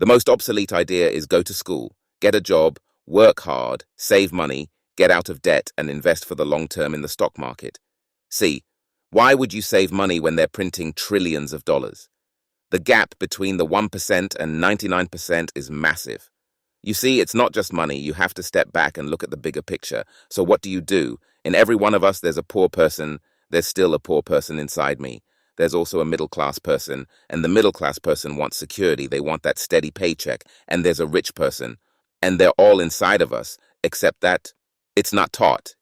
The most obsolete idea is go to school, get a job, work hard, save money, get out of debt, and invest for the long term in the stock market. See, why would you save money when they're printing trillions of dollars? The gap between the 1% and 99% is massive. You see, it's not just money. You have to step back and look at the bigger picture. So what do? In every one of us, there's a poor person. There's still a poor person inside me. There's also a middle-class person, and the middle-class person wants security. They want that steady paycheck. And there's a rich person, and they're all inside of us, except that it's not taught.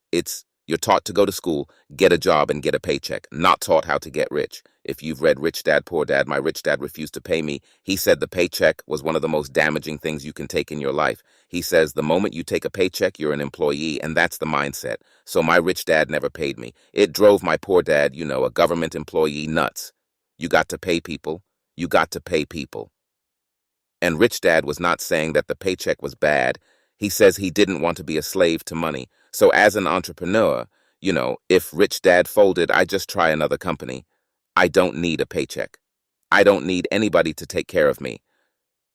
You're taught to go to school, get a job, and get a paycheck, not taught how to get rich. If you've read Rich Dad, Poor Dad, my rich dad refused to pay me. He said the paycheck was one of the most damaging things you can take in your life. He says the moment you take a paycheck, you're an employee, and that's the mindset. So my rich dad never paid me. It drove my poor dad, a government employee, nuts. You got to pay people. You got to pay people. And Rich Dad was not saying that the paycheck was bad. He says he didn't want to be a slave to money. So as an entrepreneur, if Rich Dad folded, I just try another company. I don't need a paycheck. I don't need anybody to take care of me.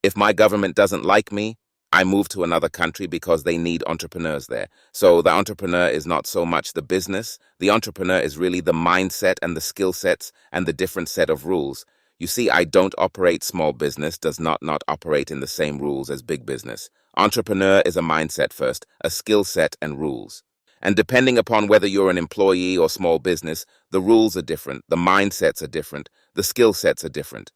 If my government doesn't like me, I move to another country because they need entrepreneurs there. So the entrepreneur is not so much the business. The entrepreneur is really the mindset and the skill sets and the different set of rules. You see, I don't operate small business, does not operate in the same rules as big business. Entrepreneur is a mindset first, a skill set and rules. And depending upon whether you're an employee or small business, the rules are different, the mindsets are different, the skill sets are different.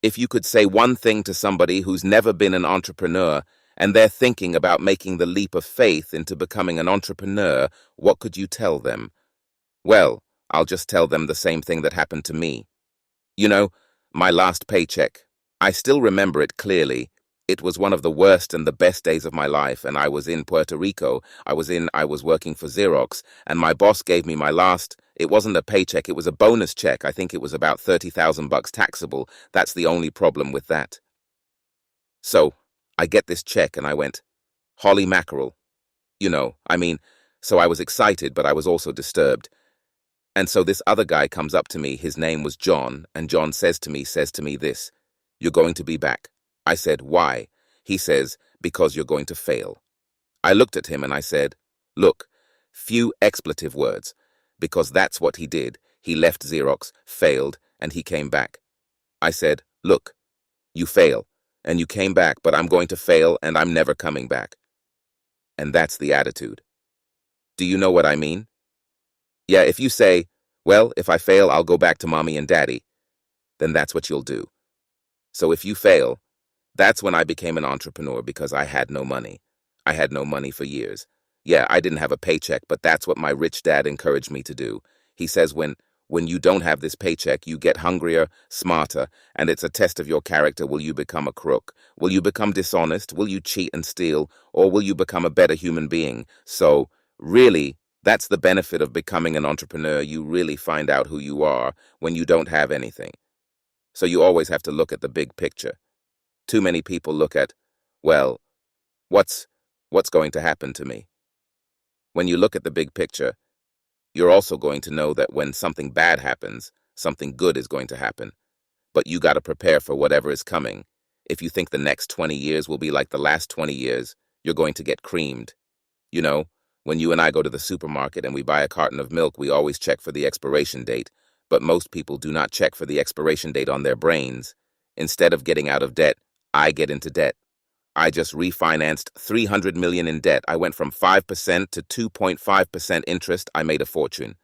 If you could say one thing to somebody who's never been an entrepreneur and they're thinking about making the leap of faith into becoming an entrepreneur, what could you tell them? Well, I'll just tell them the same thing that happened to me. My last paycheck. I still remember it clearly. It was one of the worst and the best days of my life, and I was in Puerto Rico. I was working for Xerox, and my boss gave me it wasn't a paycheck, it was a bonus check. I think it was about $30,000 taxable. That's the only problem with that. So, I get this check and I went, holy mackerel. So I was excited, but I was also disturbed. And so this other guy comes up to me, his name was John, and John says to me this, you're going to be back. I said, why? He says, because you're going to fail. I looked at him and I said, look, few expletive words, because that's what he did. He left Xerox, failed, and he came back. I said, look, you fail, and you came back, but I'm going to fail and I'm never coming back. And that's the attitude. Do you know what I mean? Yeah, if you say, well, if I fail, I'll go back to mommy and daddy, then that's what you'll do. So if you fail, that's when I became an entrepreneur because I had no money. I had no money for years. Yeah, I didn't have a paycheck, but that's what my rich dad encouraged me to do. He says when you don't have this paycheck, you get hungrier, smarter, and it's a test of your character. Will you become a crook? Will you become dishonest? Will you cheat and steal? Or will you become a better human being? So, really, that's the benefit of becoming an entrepreneur. You really find out who you are when you don't have anything. So you always have to look at the big picture. Too many people look at, well, what's going to happen to me? When you look at the big picture, you're also going to know that when something bad happens, something good is going to happen. But you got to prepare for whatever is coming. If you think the next 20 years will be like the last 20 years, you're going to get creamed. When you and I go to the supermarket and we buy a carton of milk, we always check for the expiration date. But most people do not check for the expiration date on their brains. Instead of getting out of debt, I get into debt. I just refinanced $300 million in debt. I went from 5% to 2.5% interest. I made a fortune.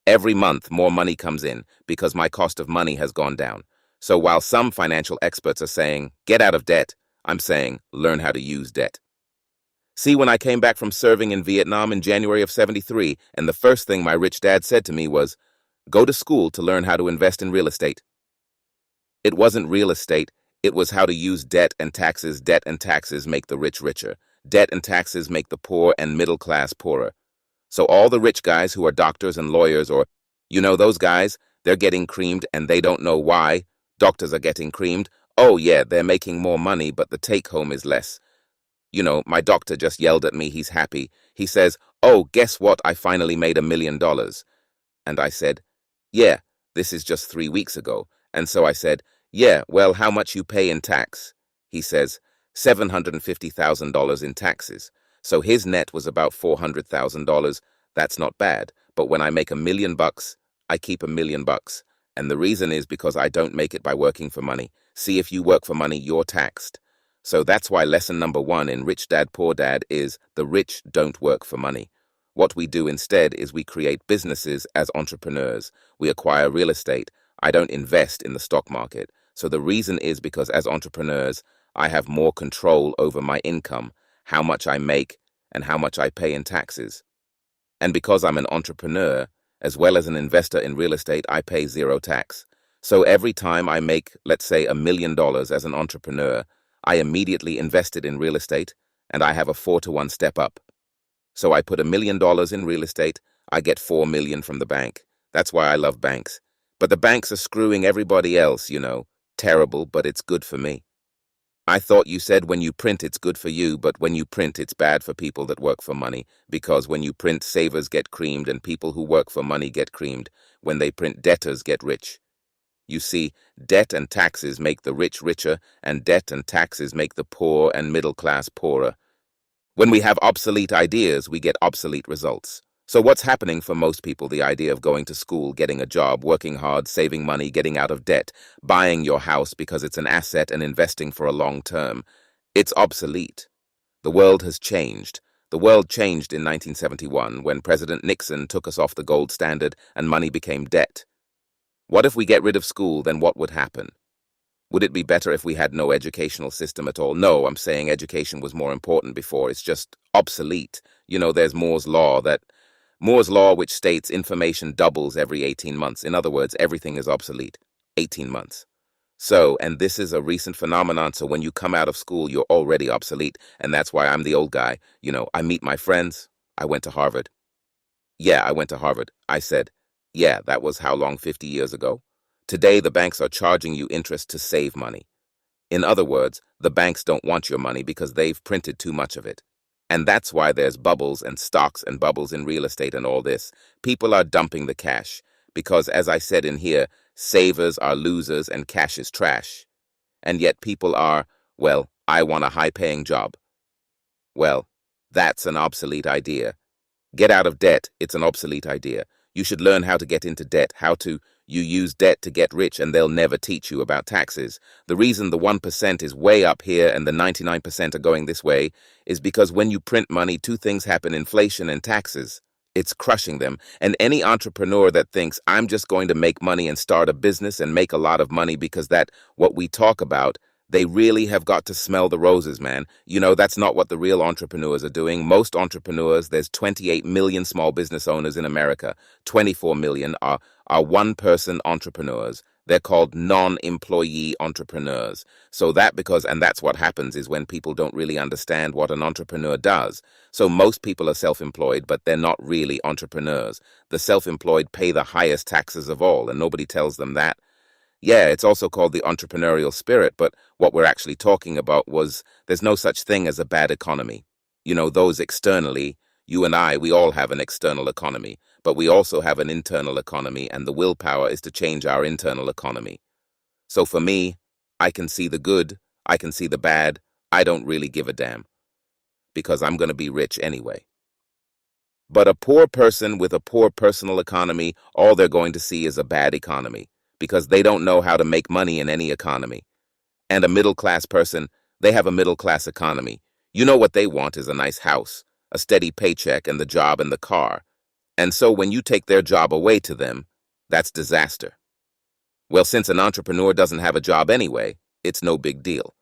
Every month, more money comes in because my cost of money has gone down. So while some financial experts are saying, get out of debt, I'm saying, learn how to use debt. See, when I came back from serving in Vietnam in January of '73, and the first thing my rich dad said to me was, go to school to learn how to invest in real estate. It wasn't real estate. It was how to use debt and taxes. Debt and taxes make the rich richer. Debt and taxes make the poor and middle class poorer. So all the rich guys who are doctors and lawyers or, those guys, they're getting creamed and they don't know why. Doctors are getting creamed. Oh yeah, they're making more money, but the take home is less. My doctor just yelled at me. He's happy. He says, oh, guess what? I finally made $1 million. And I said, yeah, this is just 3 weeks ago. And so I said, yeah, well, how much you pay in tax? He says $750,000 in taxes. So his net was about $400,000. That's not bad. But when I make $1 million, I keep $1 million. And the reason is because I don't make it by working for money. See, if you work for money, you're taxed. So that's why lesson number 1 in Rich Dad, Poor Dad is the rich don't work for money. What we do instead is we create businesses as entrepreneurs. We acquire real estate. I don't invest in the stock market. So the reason is because as entrepreneurs, I have more control over my income, how much I make, and how much I pay in taxes. And because I'm an entrepreneur, as well as an investor in real estate, I pay zero tax. So every time I make, let's say, $1 million as an entrepreneur, I immediately invest it in real estate, and I have a 4-to-1 step up. So I put $1 million in real estate, I get $4 million from the bank. That's why I love banks. But the banks are screwing everybody else, Terrible, but it's good for me. I thought you said when you print it's good for you, but when you print it's bad for people that work for money, because when you print, savers get creamed and people who work for money get creamed. When they print, debtors get rich. You see, debt and taxes make the rich richer, and debt and taxes make the poor and middle class poorer. When we have obsolete ideas, we get obsolete results. So what's happening for most people? The idea of going to school, getting a job, working hard, saving money, getting out of debt, buying your house because it's an asset and investing for a long term. It's obsolete. The world has changed. The world changed in 1971 when President Nixon took us off the gold standard and money became debt. What if we get rid of school? Then what would happen? Would it be better if we had no educational system at all? No, I'm saying education was more important before. It's just obsolete. There's Moore's law, which states information doubles every 18 months. In other words, everything is obsolete. 18 months. So, and this is a recent phenomenon, so when you come out of school, you're already obsolete, and that's why I'm the old guy. I meet my friends. I went to Harvard. Yeah, I went to Harvard. I said, yeah, that was how long, 50 years ago? Today, the banks are charging you interest to save money. In other words, the banks don't want your money because they've printed too much of it. And that's why there's bubbles and stocks and bubbles in real estate and all this. People are dumping the cash because, as I said in here, savers are losers and cash is trash. And yet people are, well, I want a high-paying job. Well, that's an obsolete idea. Get out of debt, it's an obsolete idea. You should learn how to get into debt, you use debt to get rich, and they'll never teach you about taxes. The reason the 1% is way up here and the 99% are going this way is because when you print money, two things happen: inflation and taxes. It's crushing them. And any entrepreneur that thinks, I'm just going to make money and start a business and make a lot of money because that's what we talk about, they really have got to smell the roses, man. That's not what the real entrepreneurs are doing. Most entrepreneurs, there's 28 million small business owners in America. 24 million are one-person entrepreneurs. They're called non-employee entrepreneurs. So and that's what happens is when people don't really understand what an entrepreneur does. So most people are self-employed, but they're not really entrepreneurs. The self-employed pay the highest taxes of all, and nobody tells them that. Yeah, it's also called the entrepreneurial spirit, but what we're actually talking about was there's no such thing as a bad economy. Those externally, you and I, we all have an external economy, but we also have an internal economy, and the willpower is to change our internal economy. So for me, I can see the good, I can see the bad, I don't really give a damn, because I'm going to be rich anyway. But a poor person with a poor personal economy, all they're going to see is a bad economy, because they don't know how to make money in any economy. And a middle-class person, they have a middle-class economy. What they want is a nice house, a steady paycheck, and the job and the car. And so when you take their job away to them, that's disaster. Well, since an entrepreneur doesn't have a job anyway, it's no big deal.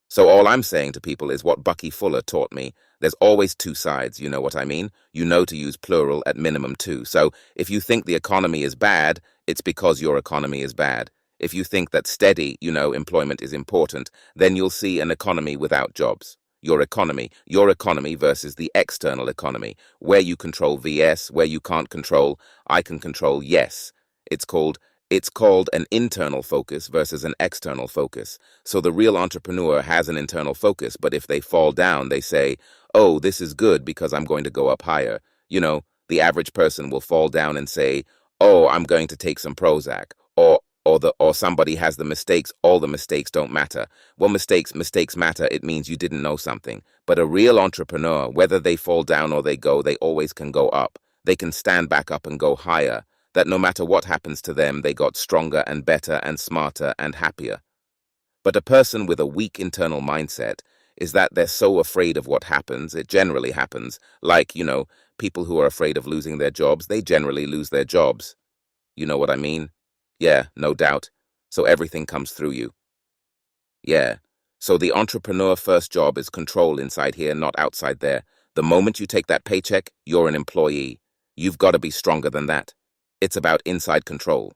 So all I'm saying to people is what Bucky Fuller taught me. There's always two sides, you know what I mean? To use plural at minimum two. So if you think the economy is bad, it's because your economy is bad. If you think that steady, employment is important, then you'll see an economy without jobs. Your economy versus the external economy, where you control VS, where you can't control, I can control yes. It's called an internal focus versus an external focus. So the real entrepreneur has an internal focus, but if they fall down, they say, oh, this is good because I'm going to go up higher. The average person will fall down and say, oh, I'm going to take some Prozac, or or somebody has the mistakes, all the mistakes don't matter. Well, mistakes matter. It means you didn't know something. But a real entrepreneur, whether they fall down or they go, they always can go up. They can stand back up and go higher. That no matter what happens to them, they got stronger and better and smarter and happier. But a person with a weak internal mindset is that they're so afraid of what happens. It generally happens. Like, people who are afraid of losing their jobs, they generally lose their jobs. You know what I mean? Yeah, no doubt. So everything comes through you. Yeah. So the entrepreneur first job is control inside here, not outside there. The moment you take that paycheck, you're an employee. You've got to be stronger than that. It's about inside control.